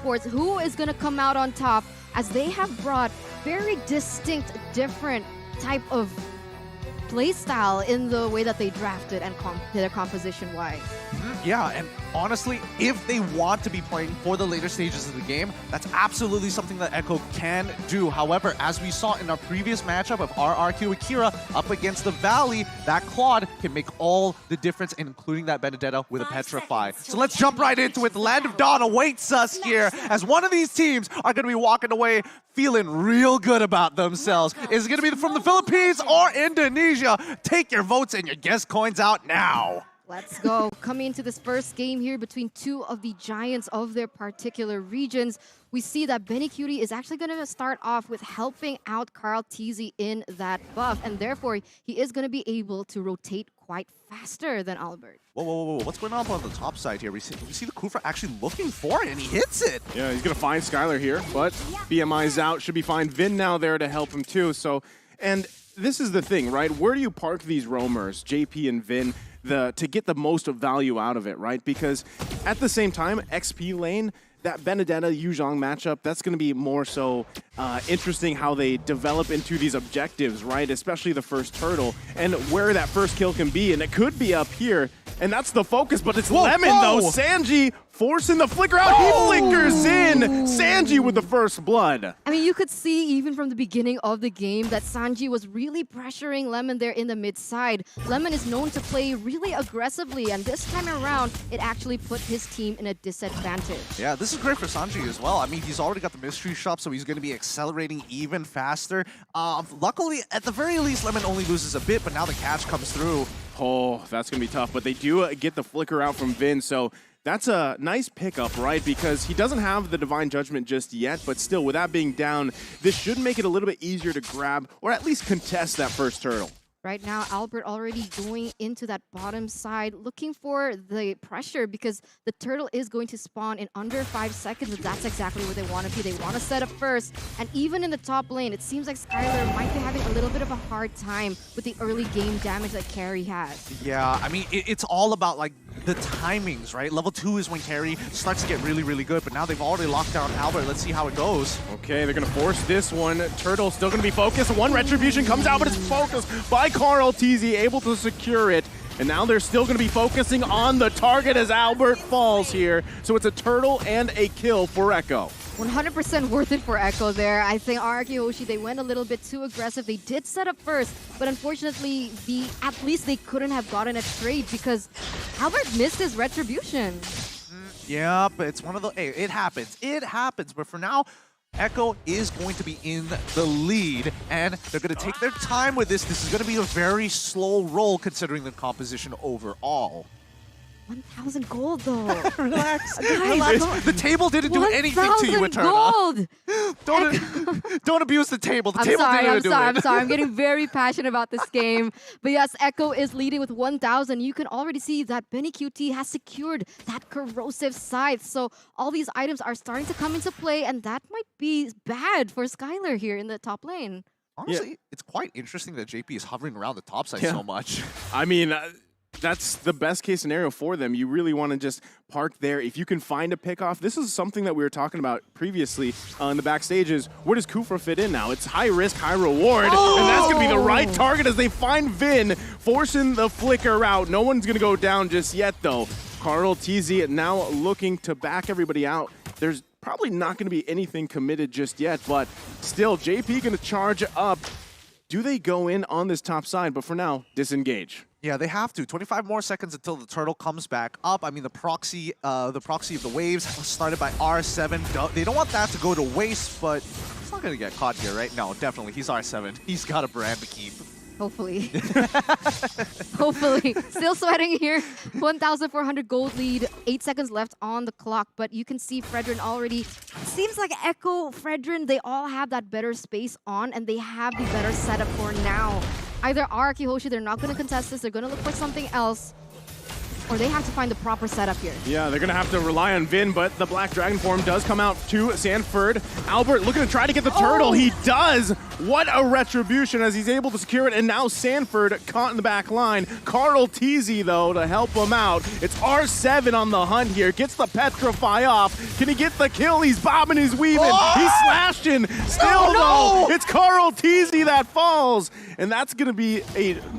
Esports, who is going to come out on top, as they have brought very distinct, different type of playstyle in the way that they drafted and their composition-wise. Yeah, and honestly, if they want to be playing for the later stages of the game, that's absolutely something that Echo can do. However, as we saw in our previous matchup of RRQ Akira up against the Valley, that Claude can make all the difference, including that Benedetta with a Petrify. So let's jump right into it. The Land of Dawn awaits us here, as one of these teams are going to be walking away feeling real good about themselves. Is it going to be from the Philippines or Indonesia? Take your votes and your guess coins out now. Let's go. Coming into this first game here between two of the giants of their particular regions, we see that Benny Cutie is actually going to start off with helping out Carl TZ in that buff, and therefore he is going to be able to rotate quite faster than Albert. Whoa, whoa, whoa, whoa. What's going on the top side here? We see the Kufra actually looking for it, and he hits it. Yeah, he's going to find Skylar here, but BMI's out. Should be fine. Vin now there to help him too. So, and this is the thing, right? Where do you park these roamers, JP and Vin, to get the most value out of it, right? Because at the same time, XP lane, that Benedetta Yuzhong matchup, that's going to be more so interesting how they develop into these objectives, right? Especially the first turtle and where that first kill can be. And it could be up here. And that's the focus, but it's Lemon though. Sanji forcing the flicker out. He flickers in. Sanji with the first blood. I mean, you could see even from the beginning of the game that Sanji was really pressuring Lemon there in the mid side. Lemon is known to play really aggressively, and this time around, it actually put his team in a disadvantage. Yeah, this is great for Sanji as well. I mean, he's already got the mystery shop, so he's going to be accelerating even faster. Luckily, at the very least, Lemon only loses a bit, but now the catch comes through. Oh, that's going to be tough, but they do get the flicker out from Vin, so that's a nice pickup, right? Because he doesn't have the Divine Judgment just yet, but still, with that being down, this should make it a little bit easier to grab or at least contest that first turtle. Right now, Albert already going into that bottom side, looking for the pressure because the turtle is going to spawn in under 5 seconds, and that's exactly what they want to be. They want to set up first, and even in the top lane, it seems like Skylar might be having a little bit of a hard time with the early game damage that Carry has. Yeah, I mean, it's all about, like, the timings, right? Level 2 is when Carry starts to get really, really good, but now they've already locked down Albert. Let's see how it goes. Okay, they're going to force this one. Turtle still going to be focused. One Retribution comes out, but it's focused by Carl TZ, able to secure it. And now they're still going to be focusing on the target as Albert falls here. So it's a turtle and a kill for Echo. 100% worth it for Echo there. I think RRQ Hoshi, they went a little bit too aggressive. They did set up first, but unfortunately, at least they couldn't have gotten a trade because Albert missed his Retribution. Yeah, but it's one of the... Hey, it happens. It happens. But for now, Echo is going to be in the lead, and they're going to take their time with this. This is going to be a very slow roll considering the composition overall. 1,000 gold though. Relax. Guys, Relax. The table didn't do anything to you, Eterna. gold. Don't abuse the table. The I'm table sorry, didn't I'm do sorry, it. I'm sorry. I'm getting very passionate about this game. But yes, Echo is leading with 1,000. You can already see that Benny QT has secured that corrosive scythe. So all these items are starting to come into play, and that might be bad for Skylar here in the top lane. Honestly, it's quite interesting that JP is hovering around the top side so much. I mean, that's the best case scenario for them. You really want to just park there. If you can find a pickoff, this is something that we were talking about previously in the backstages. Where does Kufra fit in now? It's high risk, high reward, and that's going to be the right target as they find Vin, forcing the flicker out. No one's going to go down just yet, though. Carl TZ now looking to back everybody out. There's probably not going to be anything committed just yet, but still, JP going to charge up. Do they go in on this top side? But for now, disengage. Yeah, they have to. 25 more seconds until the turtle comes back up. I mean, the proxy of the waves started by R7. They don't want that to go to waste, but he's not going to get caught here, right? No, definitely. He's R7. He's got a brand to keep. Hopefully. Hopefully. Still sweating here. 1,400 gold lead. 8 seconds left on the clock. But you can see Fredrin already. Seems like Echo, Fredrin, they all have that better space on, and they have the better setup for now. Either RRQ Hoshi, they're not going to contest this. They're going to look for something else. or they have to find the proper setup here. Yeah, they're going to have to rely on Vin, but the Black Dragon form does come out to Sanford. Albert looking to try to get the turtle. He does. What a retribution as he's able to secure it, and now Sanford caught in the back line. Carl Teasy, though, to help him out. It's R7 on the hunt here. Gets the Petrify off. Can he get the kill? He's bobbing, he's weaving. He's slashing. Still, though, it's Carl Teasy that falls. And that's going to be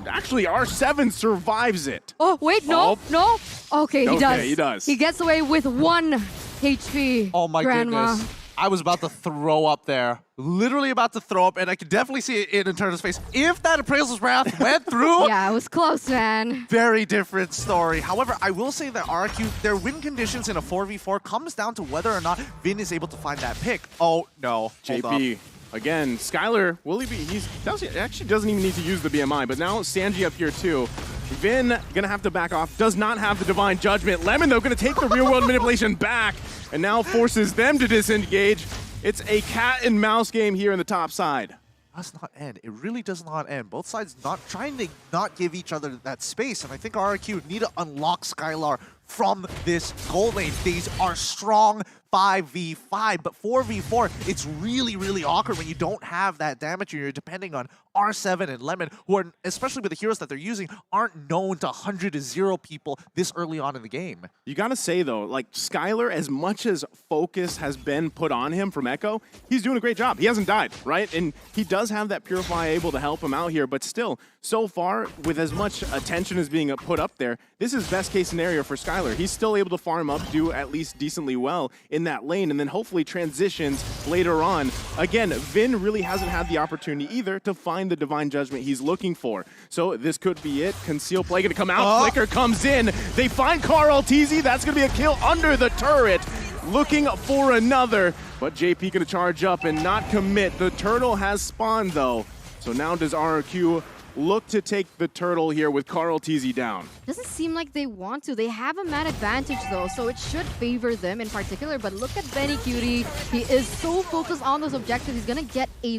actually, R7 survives it. Oh, wait, no, no. Okay, he does. He does. He gets away with 1 HP. Oh my Grandma. goodness. I was about to throw up there. Literally about to throw up, and I could definitely see it in Eternal's face. If that Appraisal's Wrath went through, Yeah, it was close, man. very different story. However, I will say that RRQ, their win conditions in a 4v4 comes down to whether or not Vin is able to find that pick. Oh, no. Hold JP. up. Again, Skylar, will he be? He actually doesn't even need to use the BMI, but now Sanji up here too. Vin gonna have to back off, does not have the Divine Judgment. Lemon, though, gonna take the real world manipulation back and now forces them to disengage. It's a cat and mouse game here in the top side. Does not end. It really does not end. Both sides not trying to not give each other that space, and I think RRQ need to unlock Skylar from this gold lane. These are strong 5v5, but 4v4, it's really, really awkward when you don't have that damage. You're depending on R7 and Lemon, who are, especially with the heroes that they're using, aren't known to 100-0 people this early on in the game. You gotta say though, like Skylar, as much as focus has been put on him from Echo, he's doing a great job. He hasn't died, right? And he does have that Purify able to help him out here, but still, so far, with as much attention as being put up there, this is best case scenario for Skylar. He's still able to farm up, do at least decently well in that lane, and then hopefully transitions later on. Again, Vin really hasn't had the opportunity either to find the Divine Judgment he's looking for. So this could be it. Conceal Play gonna come out, Flicker comes in. They find Carl Teasy, that's gonna be a kill under the turret. Looking for another, but JP gonna charge up and not commit. The turtle has spawned though. So now does RRQ look to take the turtle here with Carl Teasy down. Doesn't seem like they want to. They have a man advantage though, so it should favor them in particular. But look at Benny Cutie. He is so focused on those objectives. He's gonna get a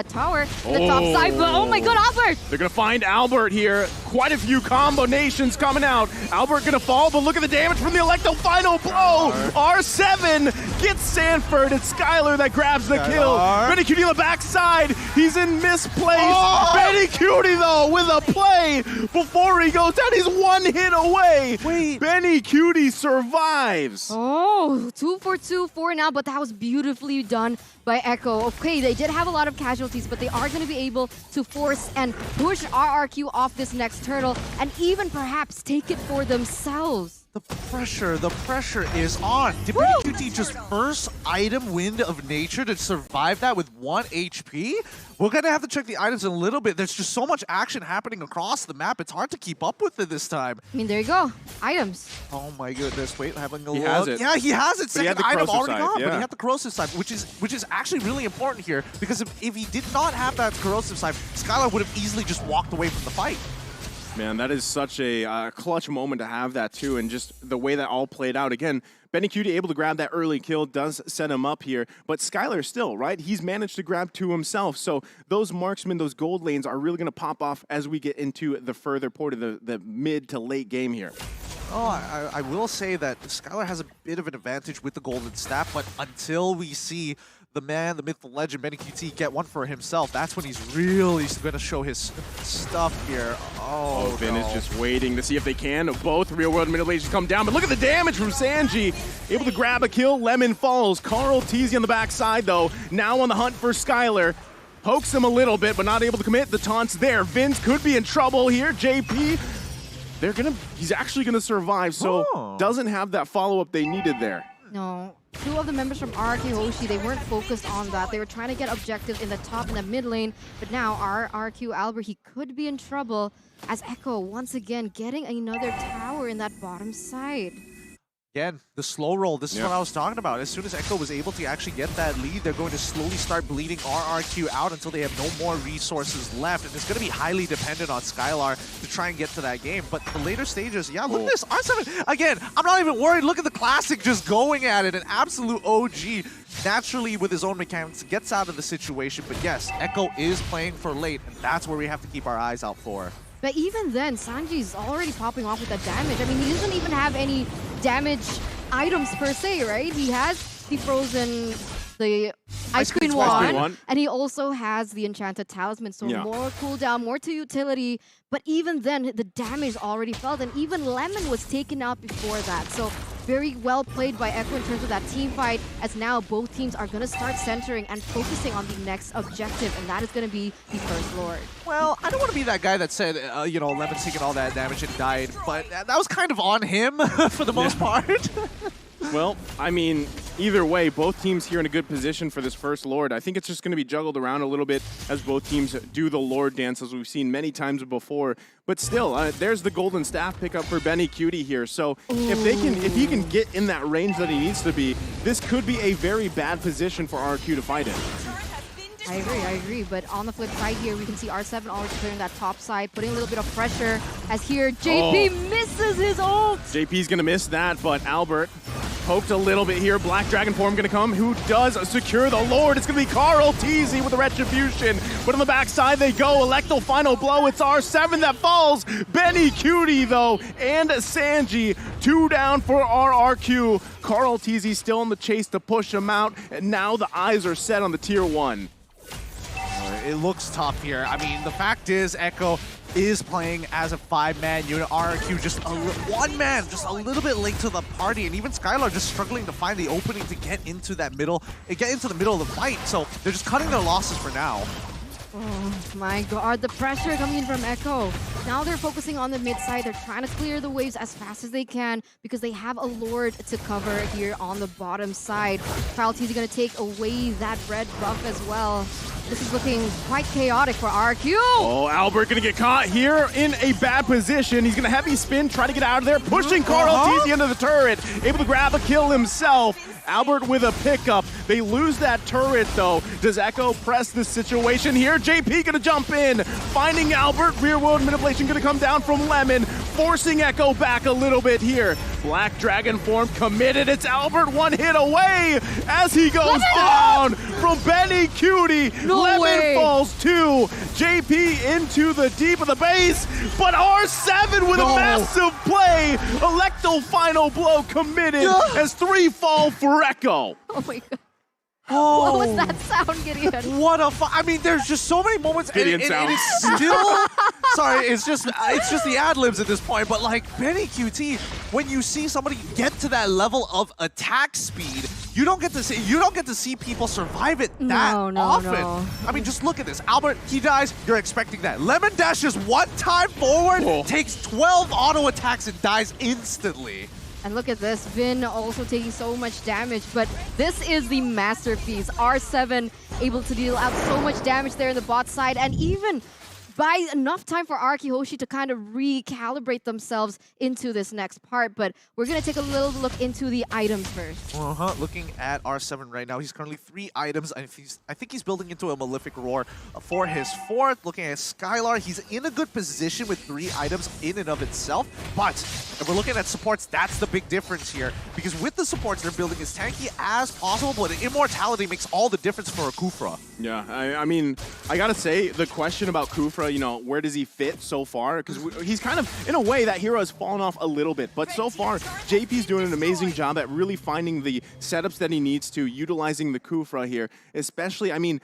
tower to the top side. But oh my god, Albert! They're gonna find Albert here. Quite a few combinations coming out. Albert gonna fall, but look at the damage from the Electo. Final blow! R7 gets Sanford. It's Skylar that grabs the kill. Benny Cutie on the backside. He's in misplaced. Benny Cutie though with a play before he goes down. He's 1 hit away. Wait. Benny Cutie survives. Oh, 2 for 2 for now, but that was beautifully done by Echo. Okay, they did have a lot of casualties, but they are going to be able to force and push RRQ off this next turtle and even perhaps take it for themselves. The pressure is on. Did Benny QT just first item Wind of Nature to survive that with 1 HP? We're gonna have to check the items in a little bit. There's just so much action happening across the map. It's hard to keep up with it this time. I mean, there you go. Items. Oh my goodness. Wait, having a He look. has it. Yeah, he has it. But he had Second the item corrosive already side, gone, but yeah. he had the corrosive side, which is actually really important here, because if he did not have that corrosive side, Skylar would have easily just walked away from the fight. Man, that is such a clutch moment to have that too, and just the way that all played out. Again, Benny Cutie able to grab that early kill does set him up here, but Skylar still, right? He's managed to grab 2 himself, so those marksmen, those gold lanes are really going to pop off as we get into the further part of the mid to late game here. Oh, I will say that Skylar has a bit of an advantage with the golden staff, but until we see the man, the myth, the legend, Benny QT get one for himself, that's when he's really going to show his stuff here. Oh, Vin no. is just waiting to see if they can. Both real-world manipulations come down, but look at the damage from Sanji. Able to grab a kill, Lemon falls. Carl Teasy on the backside, though, now on the hunt for Skylar. Pokes him a little bit, but not able to commit. The taunt's there. Vince could be in trouble here. JP, he's actually gonna survive, so doesn't have that follow-up they needed there. No. 2 of the members from RRQ Hoshi, they weren't focused on that. They were trying to get objectives in the top and the mid lane. But now RRQ Albert, he could be in trouble as Echo once again getting another tower in that bottom side. Again, the slow roll, this is what I was talking about. As soon as Echo was able to actually get that lead, they're going to slowly start bleeding RRQ out until they have no more resources left. And it's going to be highly dependent on Skylar to try and get to that game. But the later stages, yeah, look at this. R7, again, I'm not even worried. Look at the Classic just going at it. An absolute OG. Naturally, with his own mechanics, gets out of the situation. But yes, Echo is playing for late, and that's where we have to keep our eyes out for. But even then, Sanji's already popping off with that damage. I mean, he doesn't even have any damage items per se, right? He has the frozen, the Ice Queen wand, and he also has the Enchanted Talisman, so more cooldown, more to utility. But even then, the damage already felt, and even Lemon was taken out before that. So very well played by Echo in terms of that team fight, as now both teams are going to start centering and focusing on the next objective, and that is going to be the First Lord. Well, I don't want to be that guy that said, you know, Lemon's taking all that damage and died, but that was kind of on him for the most part. Well, I mean, either way, both teams here in a good position for this First Lord. I think it's just going to be juggled around a little bit as both teams do the Lord dance, as we've seen many times before. But still, there's the golden staff pickup for Benny Cutie here. So if he can get in that range that he needs to be, this could be a very bad position for RRQ to fight in. I agree. But on the flip side here, we can see R7 already clearing that top side, putting a little bit of pressure, as here JP misses his ult. JP's going to miss that, but Albert poked a little bit here. Black Dragon form going to come. Who does secure the Lord? It's going to be Carl TZ with the Retribution. But on the backside they go. Electro final blow. It's R7 that falls. Benny Cutie, though, and Sanji. 2 down for RRQ. Carl TZ still in the chase to push him out. And now the eyes are set on the tier 1. It looks tough here. I mean, the fact is, Echo is playing as a 5-man unit. RRQ just one man, just a little bit late to the party, and even Skylar just struggling to find the opening to get into that middle, get into the middle of the fight. So they're just cutting their losses for now. Oh my god, the pressure coming in from Echo. Now they're focusing on the mid side. They're trying to clear the waves as fast as they can because they have a Lord to cover here on the bottom side. Kyle TZ going to take away that red buff as well. This is looking quite chaotic for RRQ. Oh, Albert going to get caught here in a bad position. He's going to heavy spin, try to get out of there, pushing Carl TZ into the turret. Able to grab a kill himself. Albert with a pickup. They lose that turret, though. Does Echo press the situation here? JP going to jump in, finding Albert. Rear world manipulation going to come down from Lemon, forcing Echo back a little bit here. Black Dragon form committed. It's Albert, one hit away as he goes down from Benny Cutie. Lemon falls too. JP into the deep of the base, but R7 with a massive play. Electro final blow committed as 3 fall for Echo. Oh my god. Oh, what was that sound, Gideon? What a I mean, there's just so many moments. Gideon sound. It's still, sorry, it's just the ad-libs at this point. But like Benny QT, when you see somebody get to that level of attack speed, you don't get to see people survive it that often. No. I mean, just look at this. Albert, he dies. You're expecting that. Lemon dashes one time forward, takes 12 auto attacks and dies instantly. And look at this, Vin also taking so much damage, but this is the masterpiece. R7 able to deal out so much damage there in the bot side, and even buy enough time for RRQ Hoshi to kind of recalibrate themselves into this next part. But we're going to take a little look into the items first. Looking at R7 right now, he's currently 3 items. And I think he's building into a Malefic Roar for his 4th. Looking at Skylar, he's in a good position with 3 items in and of itself. But if we're looking at supports, that's the big difference here. Because with the supports, they're building as tanky as possible, but Immortality makes all the difference for a Kufra. Yeah, I mean, I gotta say, the question about Kufra, you know, where does he fit so far? Because he's kind of, in a way, that hero has fallen off a little bit. But so far, JP's doing an amazing job at really finding the setups that he needs to, utilizing the Kufra here. Especially, I mean,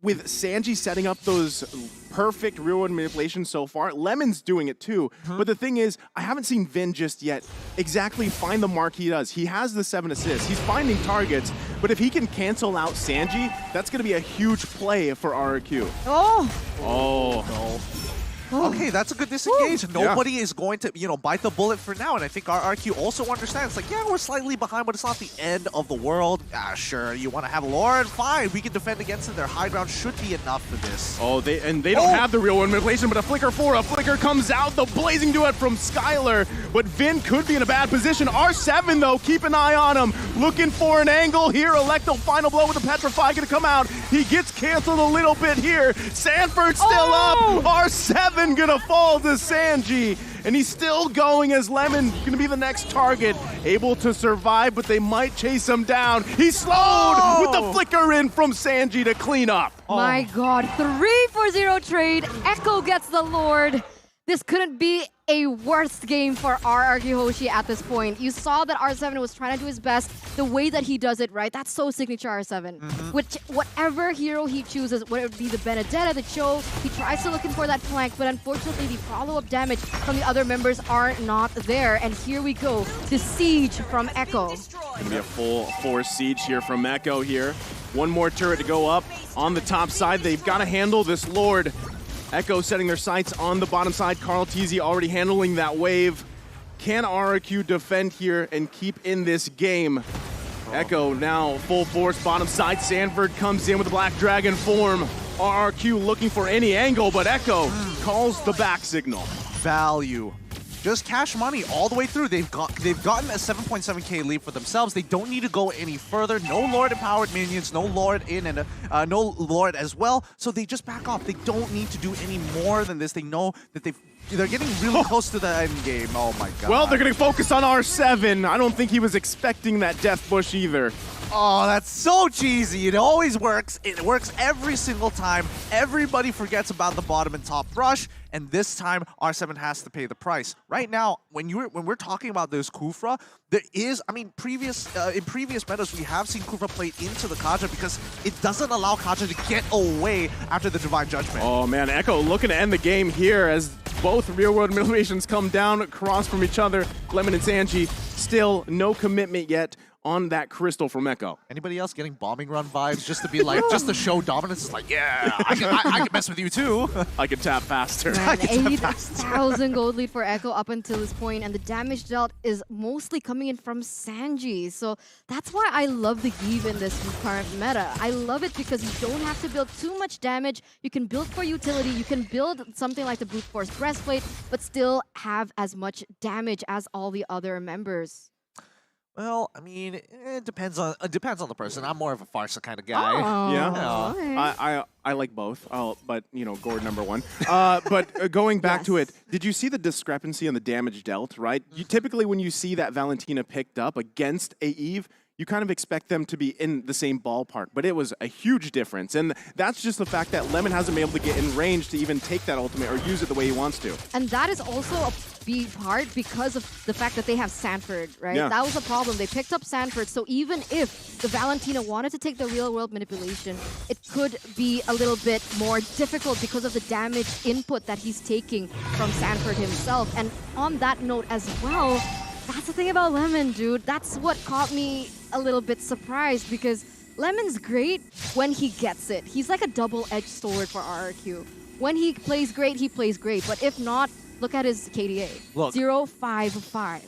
with Sanji setting up those perfect real-world manipulations so far, Lemon's doing it too. But the thing is, I haven't seen Vin just yet exactly find the mark he does. He has the 7 assists. He's finding targets. But if he can cancel out Sanji, that's going to be a huge play for RRQ. Oh, no. Okay, that's a good disengage. Nobody is going to, you know, bite the bullet for now. And I think RRQ also understands, like, yeah, we're slightly behind, but it's not the end of the world. Sure, you want to have Lord? Fine, we can defend against it. Their high ground should be enough for this. Oh, they don't have the real one manipulation, but a flicker comes out. The blazing duet from Skylar, but Vin could be in a bad position. R7, though, keep an eye on him. Looking for an angle here. Electro final blow with the Petrify going to come out. He gets canceled a little bit here. Sanford still up. R7 gonna fall to Sanji, and he's still going as Lemon gonna be the next target. Able to survive, but they might chase him down. He's slowed with the flicker in from Sanji to clean up. My god, 3-for-0 trade. Echo gets the Lord. This couldn't be a worst game for RRQ Hoshi at this point. You saw that R7 was trying to do his best. The way that he does it, right? That's so signature R7. Which, whatever hero he chooses, whether it be the Benedetta, the Cho, he tries to looking for that flank, but unfortunately the follow-up damage from the other members are not there. And here we go, the siege from Echo. Gonna be a full force siege here from Echo here. One more turret to go up on the top side. They've got to handle this Lord. Echo setting their sights on the bottom side. Carl TZ already handling that wave. Can RRQ defend here and keep in this game? Echo now full force bottom side. Sanford comes in with the Black Dragon form. RRQ looking for any angle, but Echo calls the back signal. Value. Just cash money all the way through. They've gotten a 7.7k lead for themselves. They don't need to go any further. No Lord empowered minions, no Lord in and no Lord as well. So they just back off. They don't need to do any more than this. They know that they're getting really close to the end game. Oh my god. Well, they're going to focus on R7. I don't think he was expecting that death bush either. Oh, that's so cheesy. It always works. It works every single time. Everybody forgets about the bottom and top rush, and this time R7 has to pay the price. Right now, when we're talking about this Kufra, there is, I mean, in previous metas, we have seen Kufra played into the Kaja because it doesn't allow Kaja to get away after the Divine Judgment. Oh man, Echo looking to end the game here as both real-world motivations come down across from each other. Lemon and Sanji, still no commitment yet on that crystal from Echo. Anybody else getting bombing run vibes just to be like, just to show dominance? Is like, yeah, I can mess with you too. I can tap faster. Man, 8,000 gold lead for Echo up until this point, and the damage dealt is mostly coming in from Sanji. So that's why I love the Give in this current meta. I love it because you don't have to build too much damage. You can build for utility. You can build something like the Brute Force Breastplate, but still have as much damage as all the other members. Well, I mean, it depends on the person. I'm more of a Farsa kind of guy. Oh, Yeah, okay. I like both, but you know, Gord #1. But going back to it, did you see the discrepancy on the damage dealt? Right, you typically when you see that Valentina picked up against a Eve, you kind of expect them to be in the same ballpark, but it was a huge difference. And that's just the fact that Lemon hasn't been able to get in range to even take that ultimate or use it the way he wants to. And that is also a big part because of the fact that they have Sanford, right? Yeah. That was a problem. They picked up Sanford, so even if the Valentina wanted to take the real-world manipulation, it could be a little bit more difficult because of the damage input that he's taking from Sanford himself. And on that note as well, that's the thing about Lemon, dude. That's what caught me a little bit surprised because Lemon's great when he gets it. He's like a double-edged sword for RRQ. When he plays great, he plays great. But if not, look at his KDA. Look. 0.55.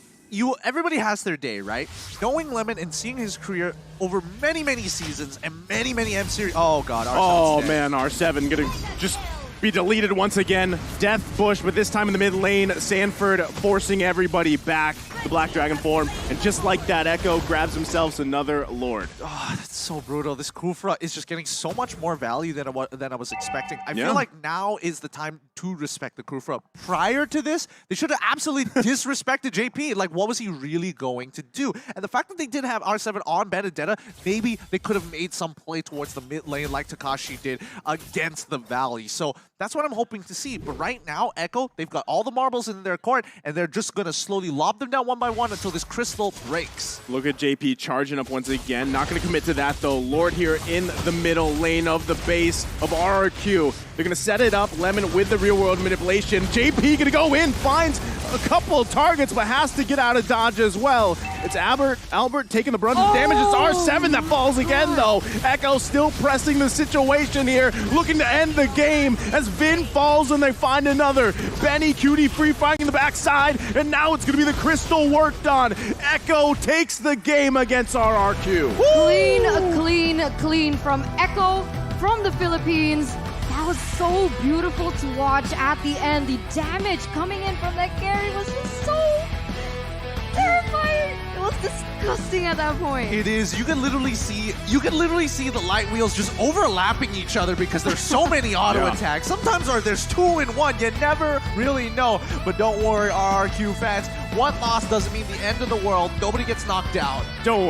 Everybody has their day, right? Knowing Lemon and seeing his career over many, many seasons and many, many M series. Oh god, R7's Oh dead. man, R7 gonna just be deleted once again. Death Bush, but this time in the mid lane, Sanford forcing everybody back. The Black Dragon form, and just like that, Echo grabs himself another Lord. Oh, that's so brutal. This Kufra is just getting so much more value than I was expecting. I Yeah. feel like now is the time to respect the Kufra. Prior to this, they should have absolutely disrespected JP. Like, what was he really going to do? And the fact that they did have R7 on Benedetta, maybe they could have made some play towards the mid lane like Takashi did against the Valley. So that's what I'm hoping to see. But right now, Echo, they've got all the marbles in their court, and they're just going to slowly lob them down one by one until this crystal breaks. Look at JP charging up once again. Not going to commit to that, though. Lord here in the middle lane of the base of RRQ. They're going to set it up. Lemon with the real-world manipulation. JP going to go in, finds a couple of targets, but has to get out of dodge as well. It's Albert taking the brunt of the damage. It's R7 that falls again, though. Echo still pressing the situation here, looking to end the game as Vin falls and they find another. Benny Cutie free fighting in the backside, and now it's going to be the crystal worked on. Echo takes the game against RRQ. Clean from Echo from the Philippines. That was so beautiful to watch at the end. The damage coming in from that carry was just so terrifying. It was disgusting at that point. It is. You can literally see the light wheels just overlapping each other because there's so many auto attacks. Sometimes there's 2 in 1. You never really know. But don't worry, RRQ fans. One loss doesn't mean the end of the world. Nobody gets knocked out. Don't worry.